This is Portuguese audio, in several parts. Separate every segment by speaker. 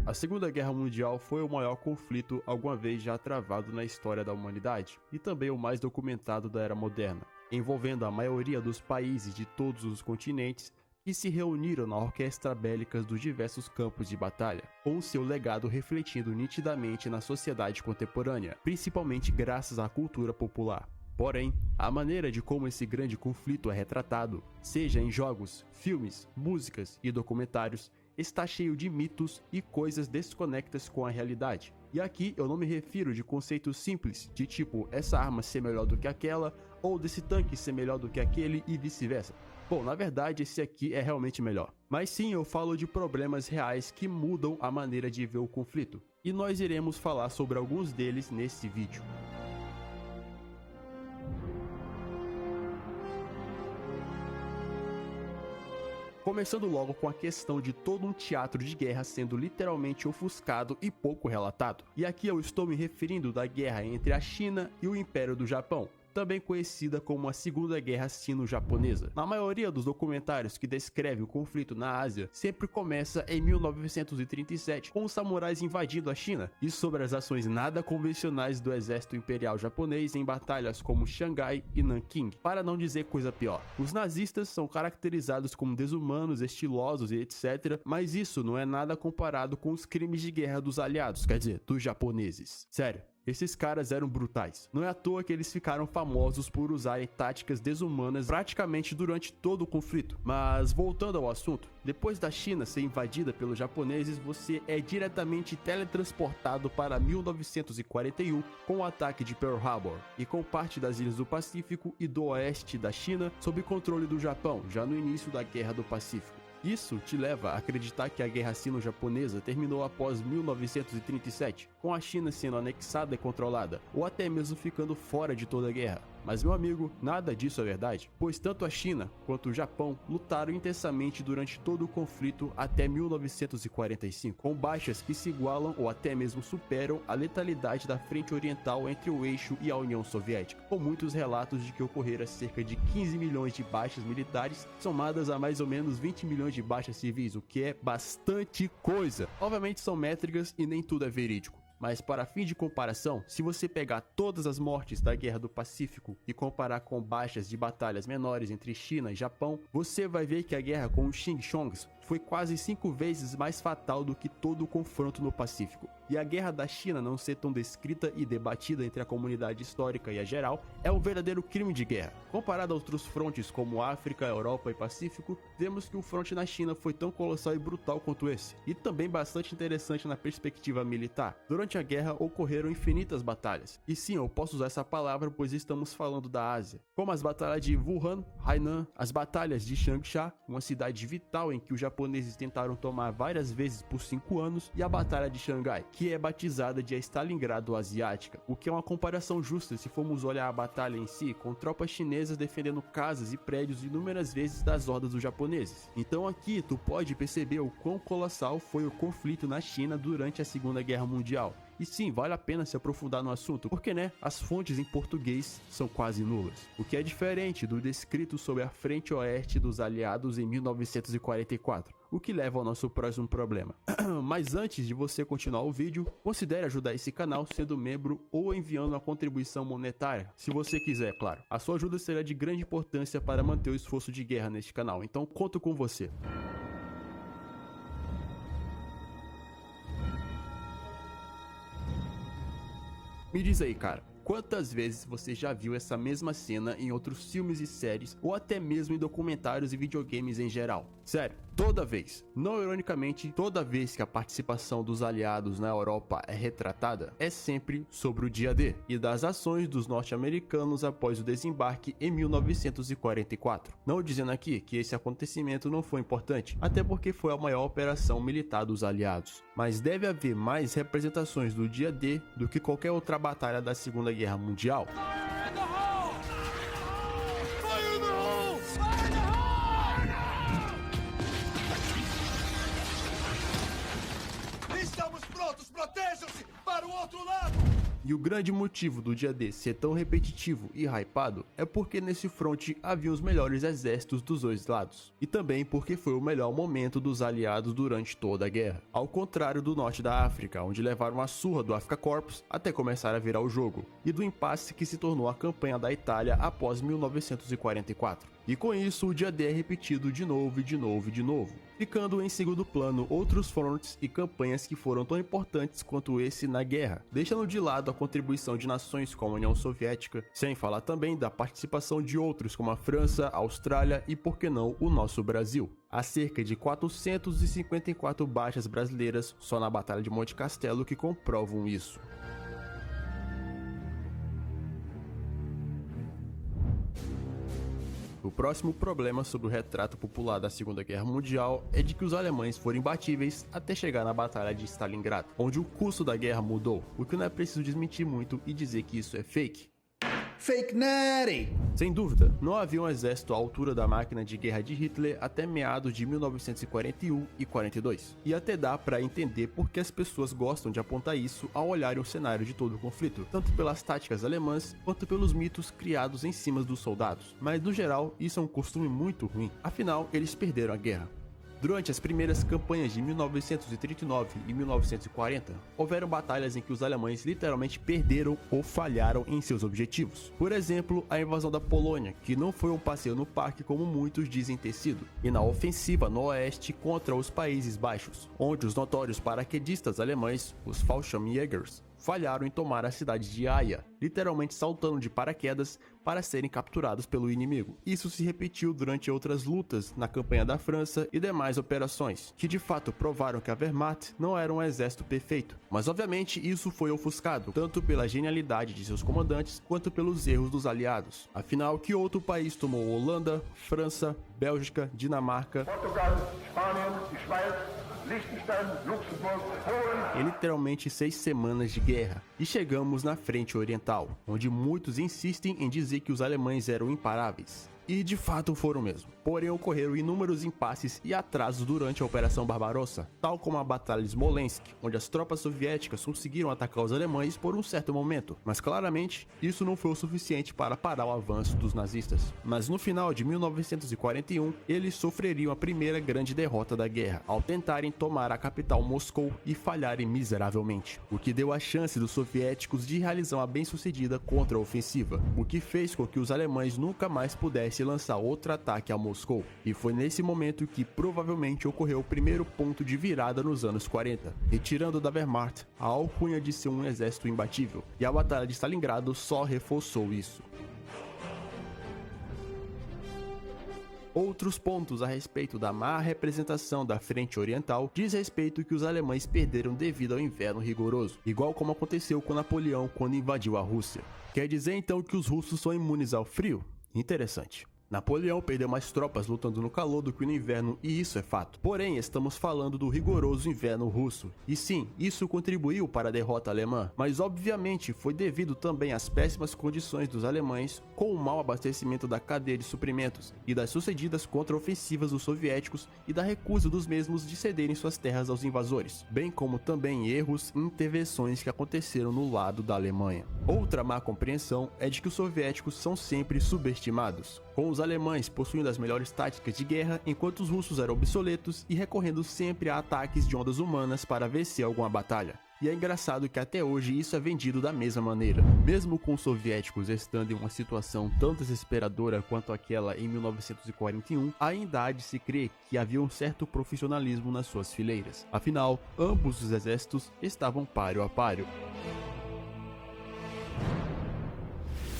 Speaker 1: A Segunda Guerra Mundial foi o maior conflito alguma vez já travado na história da humanidade, e também o mais documentado da era moderna, envolvendo a maioria dos países de todos os continentes que se reuniram na orquestra bélica dos diversos campos de batalha, com seu legado refletindo nitidamente na sociedade contemporânea, principalmente graças à cultura popular. Porém, a maneira de como esse grande conflito é retratado, seja em jogos, filmes, músicas e documentários, está cheio de mitos e coisas desconectas com a realidade. E aqui eu não me refiro de conceitos simples, de tipo essa arma ser melhor do que aquela, ou desse tanque ser melhor do que aquele e vice-versa. Bom, na verdade esse aqui é realmente melhor. Mas sim, eu falo de problemas reais que mudam a maneira de ver o conflito. E nós iremos falar sobre alguns deles nesse vídeo. Começando logo com a questão de todo um teatro de guerra sendo literalmente ofuscado e pouco relatado. E aqui eu estou me referindo da guerra entre a China e o Império do Japão, também conhecida como a Segunda Guerra Sino-Japonesa. Na maioria dos documentários que descrevem o conflito na Ásia, sempre começa em 1937, com os samurais invadindo a China, e sobre as ações nada convencionais do exército imperial japonês em batalhas como Xangai e Nanking, para não dizer coisa pior. Os nazistas são caracterizados como desumanos, estilosos e etc, mas isso não é nada comparado com os crimes de guerra dos aliados, quer dizer, dos japoneses. Sério. Esses caras eram brutais. Não é à toa que eles ficaram famosos por usarem táticas desumanas praticamente durante todo o conflito. Mas voltando ao assunto, depois da China ser invadida pelos japoneses, você é diretamente teletransportado para 1941 com o ataque de Pearl Harbor e com parte das ilhas do Pacífico e do oeste da China sob controle do Japão, já no início da Guerra do Pacífico. Isso te leva a acreditar que a Guerra Sino-Japonesa terminou após 1937, com a China sendo anexada e controlada, ou até mesmo ficando fora de toda a guerra. Mas meu amigo, nada disso é verdade, pois tanto a China quanto o Japão lutaram intensamente durante todo o conflito até 1945, com baixas que se igualam ou até mesmo superam a letalidade da frente oriental entre o eixo e a União Soviética, com muitos relatos de que ocorreram cerca de 15 milhões de baixas militares, somadas a mais ou menos 20 milhões de baixas civis, o que é bastante coisa. Obviamente são métricas e nem tudo é verídico. Mas para fim de comparação, se você pegar todas as mortes da Guerra do Pacífico e comparar com baixas de batalhas menores entre China e Japão, você vai ver que a guerra com os Xinjiangs foi quase 5 vezes mais fatal do que todo o confronto no Pacífico. E a guerra da China não ser tão descrita e debatida entre a comunidade histórica e a geral é um verdadeiro crime de guerra. Comparado a outros frontes como África, Europa e Pacífico, vemos que o fronte na China foi tão colossal e brutal quanto esse, e também bastante interessante na perspectiva militar. Durante a guerra ocorreram infinitas batalhas, e sim, eu posso usar essa palavra pois estamos falando da Ásia, como as batalhas de Wuhan, Hainan, as batalhas de Changsha, uma cidade vital em que os japoneses tentaram tomar várias vezes por 5 anos, e a batalha de Xangai, que é batizada de a Stalingrado Asiática, o que é uma comparação justa se formos olhar a batalha em si, com tropas chinesas defendendo casas e prédios inúmeras vezes das hordas dos japoneses. Então aqui tu pode perceber o quão colossal foi o conflito na China durante a Segunda Guerra Mundial. E sim, vale a pena se aprofundar no assunto, porque as fontes em português são quase nulas, o que é diferente do descrito sobre a frente oeste dos aliados em 1944, o que leva ao nosso próximo problema. Mas antes de você continuar o vídeo, considere ajudar esse canal sendo membro ou enviando uma contribuição monetária, se você quiser, claro. A sua ajuda será de grande importância para manter o esforço de guerra neste canal, então conto com você. Me diz aí, cara, quantas vezes você já viu essa mesma cena em outros filmes e séries, ou até mesmo em documentários e videogames em geral? Sério, toda vez, não ironicamente, toda vez que a participação dos aliados na Europa é retratada, é sempre sobre o dia D e das ações dos norte-americanos após o desembarque em 1944. Não dizendo aqui que esse acontecimento não foi importante, até porque foi a maior operação militar dos aliados, mas deve haver mais representações do dia D do que qualquer outra batalha da Segunda Guerra Mundial.
Speaker 2: Estamos prontos, protejam-se para o outro lado!
Speaker 1: E o grande motivo do dia D ser tão repetitivo e hypado é porque nesse front havia os melhores exércitos dos dois lados, e também porque foi o melhor momento dos aliados durante toda a guerra, ao contrário do norte da África, onde levaram uma surra do Afrika Korps até começar a virar o jogo, e do impasse que se tornou a campanha da Itália após 1944. E com isso, o dia D é repetido de novo e de novo e de novo, ficando em segundo plano outros fronts e campanhas que foram tão importantes quanto esse na guerra, deixando de lado a contribuição de nações como a União Soviética, sem falar também da participação de outros como a França, a Austrália e, por que não, o nosso Brasil. Há cerca de 454 baixas brasileiras só na Batalha de Monte Castelo que comprovam isso. O próximo problema sobre o retrato popular da Segunda Guerra Mundial é de que os alemães foram imbatíveis até chegar na Batalha de Stalingrado, onde o curso da guerra mudou, o que não é preciso desmentir muito e dizer que isso é fake. Fake Natty! Sem dúvida, não havia um exército à altura da máquina de guerra de Hitler até meados de 1941 e 42. E até dá pra entender por que as pessoas gostam de apontar isso ao olharem o cenário de todo o conflito, tanto pelas táticas alemãs quanto pelos mitos criados em cima dos soldados. Mas no geral, isso é um costume muito ruim, afinal eles perderam a guerra. Durante as primeiras campanhas de 1939 e 1940, houveram batalhas em que os alemães literalmente perderam ou falharam em seus objetivos. Por exemplo, a invasão da Polônia, que não foi um passeio no parque como muitos dizem ter sido, e na ofensiva no oeste contra os Países Baixos, onde os notórios paraquedistas alemães, os Fallschirmjägers, falharam em tomar a cidade de Haia, literalmente saltando de paraquedas para serem capturados pelo inimigo. Isso se repetiu durante outras lutas na campanha da França e demais operações, que de fato provaram que a Wehrmacht não era um exército perfeito. Mas obviamente isso foi ofuscado, tanto pela genialidade de seus comandantes, quanto pelos erros dos aliados. Afinal, que outro país tomou Holanda, França, Bélgica, Dinamarca,
Speaker 2: Portugal, Espanha, Schweiz, Liechtenstein, Luxemburgo, Polen.
Speaker 1: É literalmente 6 semanas de guerra, e chegamos na frente oriental, onde muitos insistem em dizer que os alemães eram imparáveis. E de fato foram mesmo. Porém ocorreram inúmeros impasses e atrasos durante a Operação Barbarossa, tal como a Batalha de Smolensk, onde as tropas soviéticas conseguiram atacar os alemães por um certo momento, mas claramente isso não foi o suficiente para parar o avanço dos nazistas. Mas no final de 1941, eles sofreriam a primeira grande derrota da guerra, ao tentarem tomar a capital Moscou e falharem miseravelmente, o que deu a chance dos soviéticos de realizar uma bem-sucedida contra-ofensiva, o que fez com que os alemães nunca mais pudessem lançar outro ataque a Moscou, e foi nesse momento que provavelmente ocorreu o primeiro ponto de virada nos anos 40, retirando da Wehrmacht a alcunha de ser um exército imbatível, e a Batalha de Stalingrado só reforçou isso. Outros pontos a respeito da má representação da frente oriental diz respeito que os alemães perderam devido ao inverno rigoroso, igual como aconteceu com Napoleão quando invadiu a Rússia. Quer dizer então que os russos são imunes ao frio? Interessante. Napoleão perdeu mais tropas lutando no calor do que no inverno, e isso é fato. Porém, estamos falando do rigoroso inverno russo. E sim, isso contribuiu para a derrota alemã, mas obviamente foi devido também às péssimas condições dos alemães, com o mau abastecimento da cadeia de suprimentos e das sucedidas contra-ofensivas dos soviéticos e da recusa dos mesmos de cederem suas terras aos invasores, bem como também erros e intervenções que aconteceram no lado da Alemanha. Outra má compreensão é de que os soviéticos são sempre subestimados, com os alemães possuindo as melhores táticas de guerra, enquanto os russos eram obsoletos e recorrendo sempre a ataques de ondas humanas para vencer alguma batalha. E é engraçado que até hoje isso é vendido da mesma maneira. Mesmo com os soviéticos estando em uma situação tão desesperadora quanto aquela em 1941, ainda há de se crer que havia um certo profissionalismo nas suas fileiras. Afinal, ambos os exércitos estavam páreo a páreo.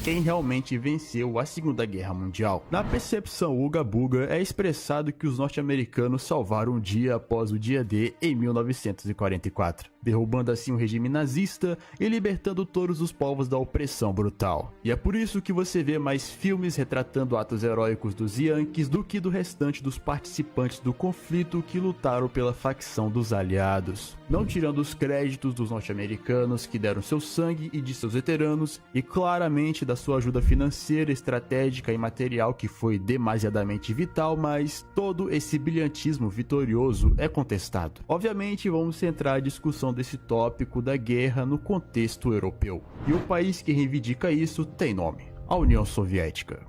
Speaker 1: Quem realmente venceu a Segunda Guerra Mundial? Na percepção Uga Buga, é expressado que os norte-americanos salvaram o dia após o dia D em 1944, derrubando assim o regime nazista e libertando todos os povos da opressão brutal. E é por isso que você vê mais filmes retratando atos heróicos dos Yankees do que do restante dos participantes do conflito que lutaram pela facção dos aliados. Não tirando os créditos dos norte-americanos que deram seu sangue e de seus veteranos, e claramente da sua ajuda financeira, estratégica e material que foi demasiadamente vital, mas todo esse brilhantismo vitorioso é contestado. Obviamente vamos centrar a discussão introdução desse tópico da guerra no contexto europeu. E o país que reivindica isso tem nome: a União Soviética.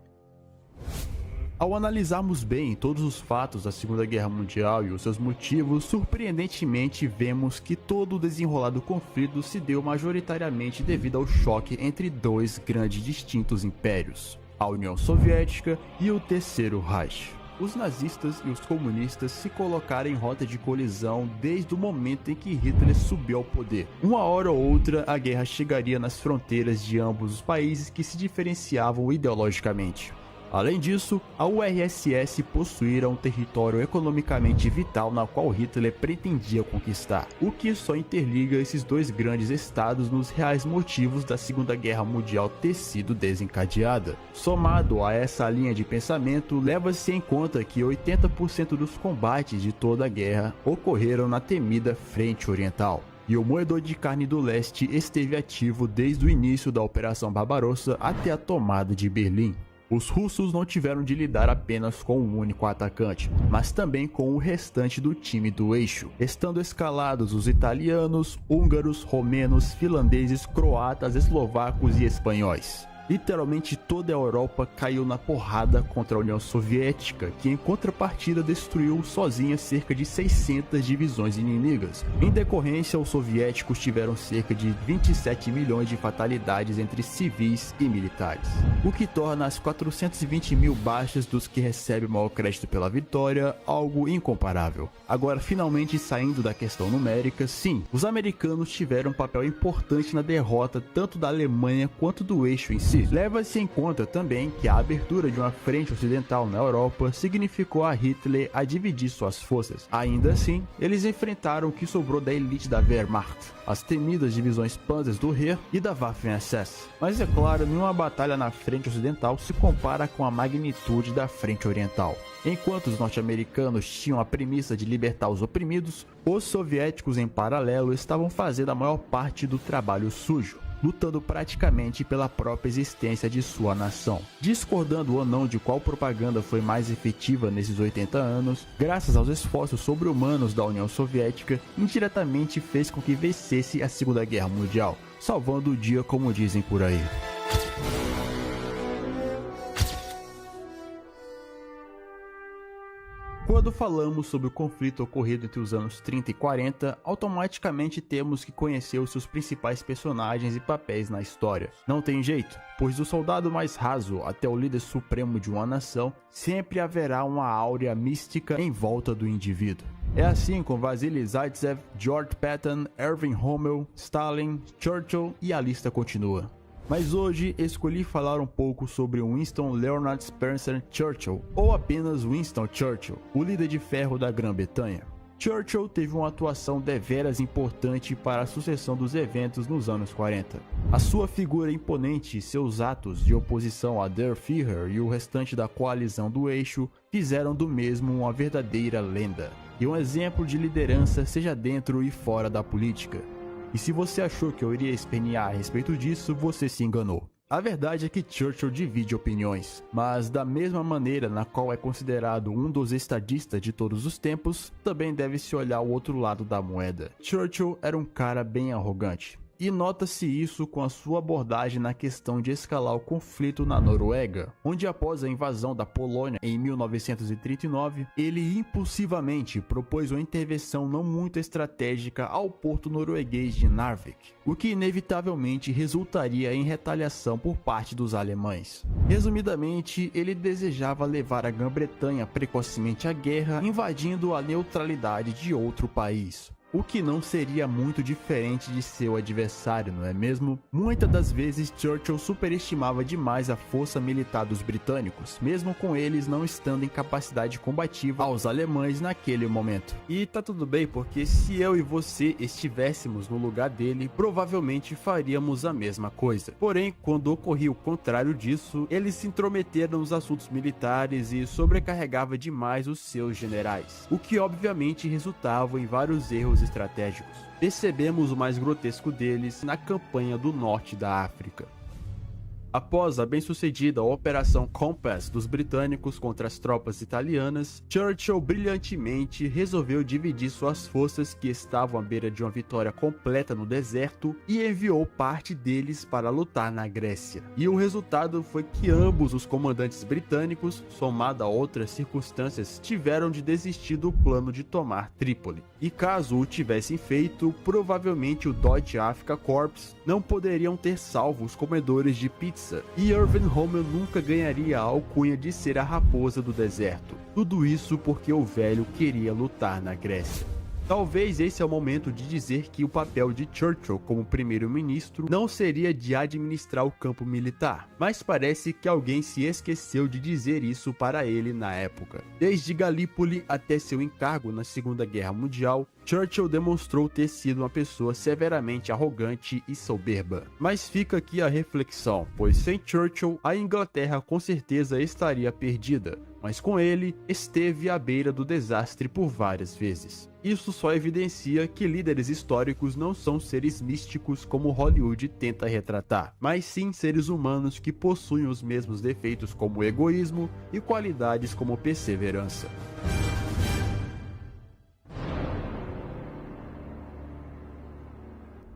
Speaker 1: Ao analisarmos bem todos os fatos da Segunda Guerra Mundial e os seus motivos, surpreendentemente vemos que todo o desenrolar do conflito se deu majoritariamente devido ao choque entre dois grandes e distintos impérios, a União Soviética e o Terceiro Reich. Os nazistas e os comunistas se colocaram em rota de colisão desde o momento em que Hitler subiu ao poder. Uma hora ou outra, a guerra chegaria nas fronteiras de ambos os países que se diferenciavam ideologicamente. Além disso, a URSS possuía um território economicamente vital na qual Hitler pretendia conquistar, o que só interliga esses dois grandes estados nos reais motivos da Segunda Guerra Mundial ter sido desencadeada. Somado a essa linha de pensamento, leva-se em conta que 80% dos combates de toda a guerra ocorreram na temida Frente Oriental. E o moedor de carne do leste esteve ativo desde o início da Operação Barbarossa até a tomada de Berlim. Os russos não tiveram de lidar apenas com um único atacante, mas também com o restante do time do eixo, estando escalados os italianos, húngaros, romenos, finlandeses, croatas, eslovacos e espanhóis. Literalmente toda a Europa caiu na porrada contra a União Soviética, que em contrapartida destruiu sozinha cerca de 600 divisões inimigas. Em decorrência, os soviéticos tiveram cerca de 27 milhões de fatalidades entre civis e militares, o que torna as 420 mil baixas dos que recebem o maior crédito pela vitória algo incomparável. Agora, finalmente saindo da questão numérica, sim, os americanos tiveram um papel importante na derrota tanto da Alemanha quanto do eixo em si. Leva-se em conta também que a abertura de uma frente ocidental na Europa significou a Hitler a dividir suas forças. Ainda assim, eles enfrentaram o que sobrou da elite da Wehrmacht, as temidas divisões Panzers do Heer e da Waffen-SS. Mas é claro, nenhuma batalha na frente ocidental se compara com a magnitude da frente oriental. Enquanto os norte-americanos tinham a premissa de libertar os oprimidos, os soviéticos em paralelo estavam fazendo a maior parte do trabalho sujo, lutando praticamente pela própria existência de sua nação. Discordando ou não de qual propaganda foi mais efetiva nesses 80 anos, graças aos esforços sobre-humanos da União Soviética, indiretamente fez com que vencesse a Segunda Guerra Mundial, salvando o dia como dizem por aí. Quando falamos sobre o conflito ocorrido entre os anos 30 e 40, automaticamente temos que conhecer os seus principais personagens e papéis na história. Não tem jeito, pois do soldado mais raso até o líder supremo de uma nação, sempre haverá uma áurea mística em volta do indivíduo. É assim com Vasily Zaitsev, George Patton, Erwin Rommel, Stalin, Churchill e a lista continua. Mas hoje escolhi falar um pouco sobre Winston Leonard Spencer Churchill, ou apenas Winston Churchill, o líder de ferro da Grã-Bretanha. Churchill teve uma atuação deveras importante para a sucessão dos eventos nos anos 40. A sua figura imponente e seus atos de oposição a Der Führer e o restante da coalizão do eixo fizeram do mesmo uma verdadeira lenda, e um exemplo de liderança seja dentro e fora da política. E se você achou que eu iria espernear a respeito disso, você se enganou. A verdade é que Churchill divide opiniões, mas da mesma maneira na qual é considerado um dos estadistas de todos os tempos, também deve-se olhar o outro lado da moeda. Churchill era um cara bem arrogante. E nota-se isso com a sua abordagem na questão de escalar o conflito na Noruega, onde após a invasão da Polônia em 1939, ele impulsivamente propôs uma intervenção não muito estratégica ao porto norueguês de Narvik, o que inevitavelmente resultaria em retaliação por parte dos alemães. Resumidamente, ele desejava levar a Grã-Bretanha precocemente à guerra, invadindo a neutralidade de outro país. O que não seria muito diferente de seu adversário, não é mesmo? Muitas das vezes Churchill superestimava demais a força militar dos britânicos, mesmo com eles não estando em capacidade combativa aos alemães naquele momento. E tá tudo bem, porque se eu e você estivéssemos no lugar dele, provavelmente faríamos a mesma coisa. Porém, quando ocorria o contrário disso, eles se intrometeram nos assuntos militares e sobrecarregava demais os seus generais, o que obviamente resultava em vários erros estratégicos. Percebemos o mais grotesco deles na campanha do norte da África. Após a bem-sucedida Operação Compass dos britânicos contra as tropas italianas, Churchill brilhantemente resolveu dividir suas forças que estavam à beira de uma vitória completa no deserto e enviou parte deles para lutar na Grécia. E o resultado foi que ambos os comandantes britânicos, somado a outras circunstâncias, tiveram de desistir do plano de tomar Trípoli. E caso o tivessem feito, provavelmente o Deutsche Afrika Korps não poderiam ter salvo os comedores de pizza e Irving Rommel nunca ganharia a alcunha de ser a raposa do deserto. Tudo isso porque o velho queria lutar na Grécia. Talvez esse é o momento de dizer que o papel de Churchill como primeiro-ministro não seria de administrar o campo militar, mas parece que alguém se esqueceu de dizer isso para ele na época. Desde Galípoli até seu encargo na Segunda Guerra Mundial, Churchill demonstrou ter sido uma pessoa severamente arrogante e soberba. Mas fica aqui a reflexão, pois sem Churchill, a Inglaterra com certeza estaria perdida, mas com ele, esteve à beira do desastre por várias vezes. Isso só evidencia que líderes históricos não são seres místicos como Hollywood tenta retratar, mas sim seres humanos que possuem os mesmos defeitos como egoísmo e qualidades como perseverança.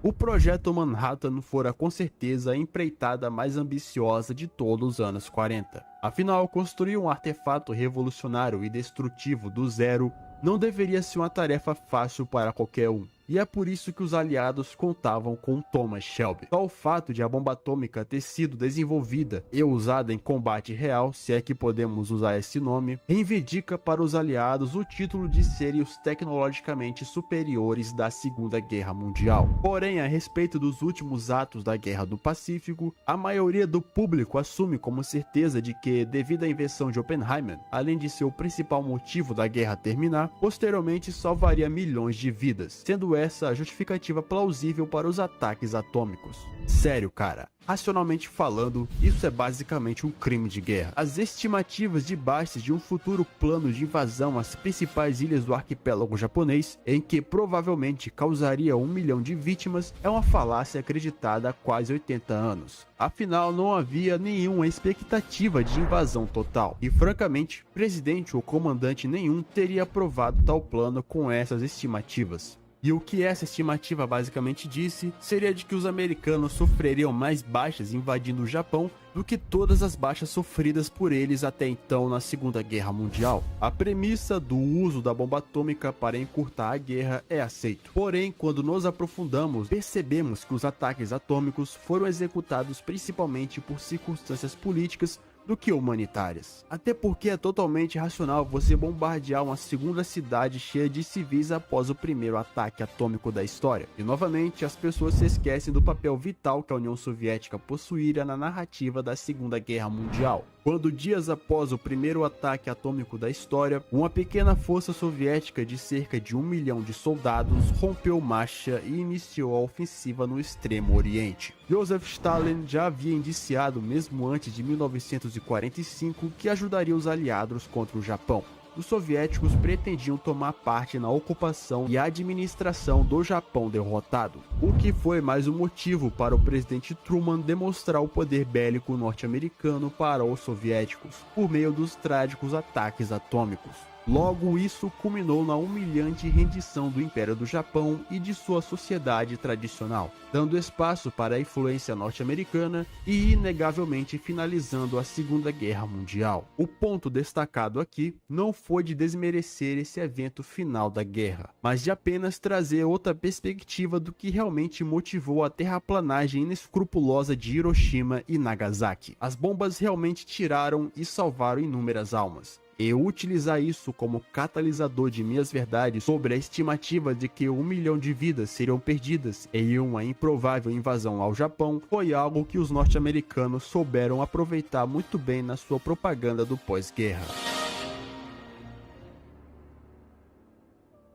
Speaker 1: O Projeto Manhattan fora com certeza a empreitada mais ambiciosa de todos os anos 40. Afinal, construir um artefato revolucionário e destrutivo do zero não deveria ser uma tarefa fácil para qualquer um. E é por isso que os aliados contavam com Thomas Shelby. Só o fato de a bomba atômica ter sido desenvolvida e usada em combate real, se é que podemos usar esse nome, reivindica para os aliados o título de serem os tecnologicamente superiores da Segunda Guerra Mundial. Porém, a respeito dos últimos atos da Guerra do Pacífico, a maioria do público assume como certeza de que, devido à invenção de Oppenheimer, além de ser o principal motivo da guerra terminar, posteriormente salvaria milhões de vidas, sendo essa a justificativa plausível para os ataques atômicos. Sério, cara. Racionalmente falando, isso é basicamente um crime de guerra. As estimativas de bases de um futuro plano de invasão às principais ilhas do arquipélago japonês, em que provavelmente causaria 1 milhão de vítimas, é uma falácia acreditada há quase 80 anos. Afinal, não havia nenhuma expectativa de invasão total, e francamente, presidente ou comandante nenhum teria aprovado tal plano com essas estimativas. E o que essa estimativa basicamente disse seria de que os americanos sofreriam mais baixas invadindo o Japão do que todas as baixas sofridas por eles até então na Segunda Guerra Mundial. A premissa do uso da bomba atômica para encurtar a guerra é aceito. Porém, quando nos aprofundamos, percebemos que os ataques atômicos foram executados principalmente por circunstâncias políticas do que humanitárias. Até porque é totalmente irracional você bombardear uma segunda cidade cheia de civis após o primeiro ataque atômico da história. E novamente, as pessoas se esquecem do papel vital que a União Soviética possuíra na narrativa da Segunda Guerra Mundial. Quando dias após o primeiro ataque atômico da história, uma pequena força soviética de cerca de 1 milhão de soldados rompeu marcha e iniciou a ofensiva no Extremo Oriente. Joseph Stalin já havia indiciado, mesmo antes de 1945, que ajudaria os aliados contra o Japão. Os soviéticos pretendiam tomar parte na ocupação e administração do Japão derrotado, o que foi mais um motivo para o presidente Truman demonstrar o poder bélico norte-americano para os soviéticos, por meio dos trágicos ataques atômicos. Logo, isso culminou na humilhante rendição do Império do Japão e de sua sociedade tradicional, dando espaço para a influência norte-americana e, inegavelmente, finalizando a Segunda Guerra Mundial. O ponto destacado aqui não foi de desmerecer esse evento final da guerra, mas de apenas trazer outra perspectiva do que realmente motivou a terraplanagem inescrupulosa de Hiroshima e Nagasaki. As bombas realmente tiraram e salvaram inúmeras almas. E utilizar isso como catalisador de minhas verdades sobre a estimativa de que 1 milhão de vidas seriam perdidas em uma improvável invasão ao Japão foi algo que os norte-americanos souberam aproveitar muito bem na sua propaganda do pós-guerra.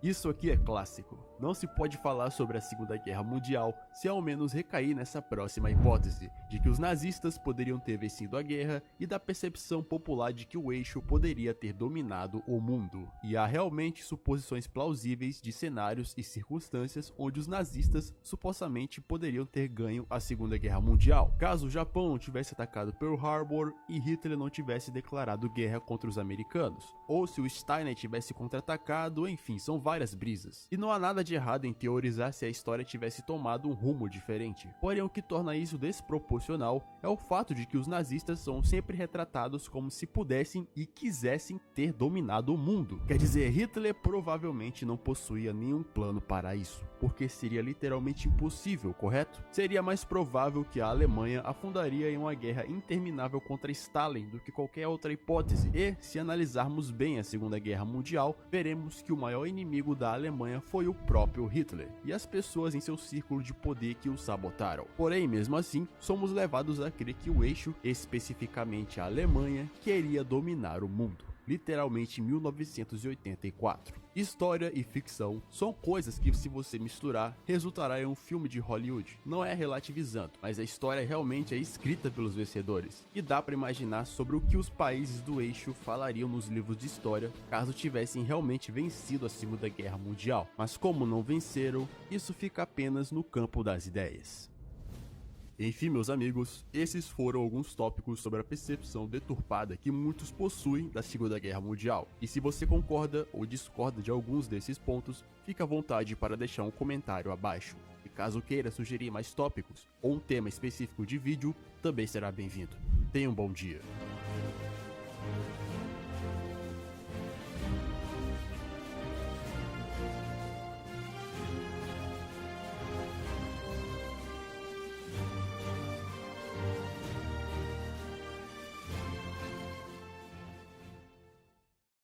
Speaker 1: Isso aqui é clássico. não se pode falar sobre a Segunda Guerra Mundial se ao menos recair nessa próxima hipótese, de que os nazistas poderiam ter vencido a guerra e da percepção popular de que o eixo poderia ter dominado o mundo. E há realmente suposições plausíveis de cenários e circunstâncias onde os nazistas supostamente poderiam ter ganho a Segunda Guerra Mundial, caso o Japão não tivesse atacado Pearl Harbor e Hitler não tivesse declarado guerra contra os americanos, ou se o Steiner tivesse contra-atacado, enfim, são várias brisas. E não há nada de errado em teorizar se a história tivesse tomado um rumo diferente. Porém, o que torna isso desproporcional é o fato de que os nazistas são sempre retratados como se pudessem e quisessem ter dominado o mundo. Quer dizer, Hitler provavelmente não possuía nenhum plano para isso, porque seria literalmente impossível, correto? Seria mais provável que a Alemanha afundaria em uma guerra interminável contra Stalin do que qualquer outra hipótese. E, se analisarmos bem a Segunda Guerra Mundial, veremos que o maior inimigo da Alemanha foi o próprio Hitler e as pessoas em seu círculo de poder que o sabotaram. Porém, mesmo assim, somos levados a crer que o eixo, especificamente a Alemanha, queria dominar o mundo. Literalmente em 1984. História e ficção são coisas que, se você misturar, resultará em um filme de Hollywood. Não é relativizando, mas a história realmente é escrita pelos vencedores. E dá para imaginar sobre o que os países do eixo falariam nos livros de história caso tivessem realmente vencido a Segunda Guerra Mundial. Mas como não venceram, isso fica apenas no campo das ideias. Enfim, meus amigos, esses foram alguns tópicos sobre a percepção deturpada que muitos possuem da Segunda Guerra Mundial. E se você concorda ou discorda de alguns desses pontos, fique à vontade para deixar um comentário abaixo. E caso queira sugerir mais tópicos ou um tema específico de vídeo, também será bem-vindo. Tenha um bom dia.